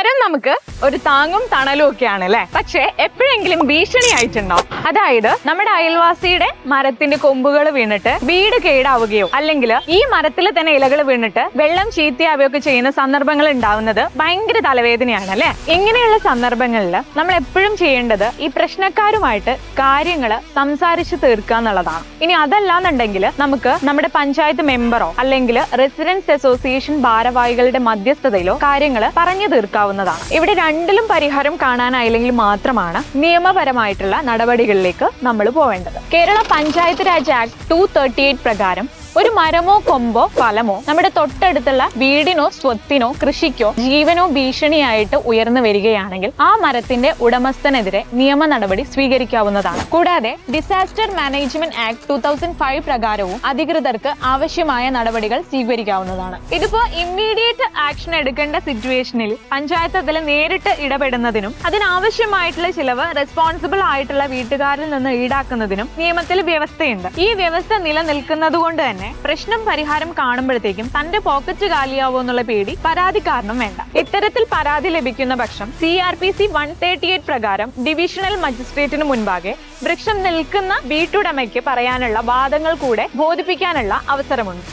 മരം നമുക്ക് ഒരു താങ്ങും തണലും ഒക്കെയാണ് അല്ലെ. പക്ഷെ എപ്പോഴെങ്കിലും ഭീഷണിയായിട്ടുണ്ടോ? അതായത് നമ്മുടെ അയൽവാസിയുടെ മരത്തിന്റെ കൊമ്പുകൾ വീണിട്ട് വീട് കേടാവുകയോ അല്ലെങ്കിൽ ഈ മരത്തിൽ തന്നെ ഇലകൾ വീണിട്ട് വെള്ളം ചീത്തയാവുകയൊക്കെ ചെയ്യുന്ന സന്ദർഭങ്ങൾ ഉണ്ടാവുന്നത് ഭയങ്കര തലവേദനയാണ് അല്ലെ. ഇങ്ങനെയുള്ള സന്ദർഭങ്ങളിൽ നമ്മൾ എപ്പോഴും ചെയ്യേണ്ടത് ഈ പ്രശ്നക്കാരുമായിട്ട് കാര്യങ്ങൾ സംസാരിച്ച് തീർക്കുക എന്നുള്ളതാണ്. ഇനി അതല്ലാന്നുണ്ടെങ്കിൽ നമുക്ക് നമ്മുടെ പഞ്ചായത്ത് മെമ്പറോ അല്ലെങ്കിൽ റെസിഡൻസ് അസോസിയേഷൻ ഭാരവാഹികളുടെ മധ്യസ്ഥതയിലോ കാര്യങ്ങൾ പറഞ്ഞു തീർക്കാവുന്നതാണ്. ഇവിടെ രണ്ടിലും പരിഹാരം കാണാനായില്ലെങ്കിൽ മാത്രമാണ് നിയമപരമായിട്ടുള്ള നടപടികളിലേക്ക് നമ്മൾ പോവേണ്ടത്. കേരള പഞ്ചായത്ത് രാജ് ആക്ട് 238 പ്രകാരം ഒരു മരമോ കൊമ്പോ ഫലമോ നമ്മുടെ തൊട്ടടുത്തുള്ള വീടിനോ സ്വത്തിനോ കൃഷിക്കോ ജീവനോ ഭീഷണിയായിട്ട് ഉയർന്നു വരികയാണെങ്കിൽ ആ മരത്തിന്റെ ഉടമസ്ഥനെതിരെ നിയമ നടപടി സ്വീകരിക്കാവുന്നതാണ്. കൂടാതെ ഡിസാസ്റ്റർ മാനേജ്മെന്റ് ആക്ട് 2005 പ്രകാരവും അധികൃതർക്ക് ആവശ്യമായ നടപടികൾ സ്വീകരിക്കാവുന്നതാണ്. ഇതിപ്പോ ഇമ്മീഡിയറ്റ് ആക്ഷൻ എടുക്കേണ്ട സിറ്റുവേഷനിൽ പഞ്ചായത്ത് അതിൽ നേരിട്ട് ഇടപെടുന്നതിനും അതിനാവശ്യമായിട്ടുള്ള ചിലവ് റെസ്പോൺസിബിൾ ആയിട്ടുള്ള വീട്ടുകാരിൽ നിന്ന് ഈടാക്കുന്നതിനും നിയമത്തിൽ വ്യവസ്ഥയുണ്ട്. ഈ വ്യവസ്ഥ നിലനിൽക്കുന്നത് കൊണ്ട് തന്നെ പ്രശ്നം പരിഹാരം കാണുമ്പോഴത്തേക്കും തന്റെ പോക്കറ്റ് കാലിയാവോ എന്നുള്ള പേടി പരാതിക്കാരനും വേണ്ട. ഇത്തരത്തിൽ പരാതി ലഭിക്കുന്ന പക്ഷം CRPC 138 പ്രകാരം ഡിവിഷണൽ മജിസ്ട്രേറ്റിന് മുൻപാകെ വൃക്ഷം നിൽക്കുന്ന വീട്ടുടമയ്ക്ക് പറയാനുള്ള വാദങ്ങൾ കൂടെ ബോധിപ്പിക്കാനുള്ള അവസരമുണ്ട്.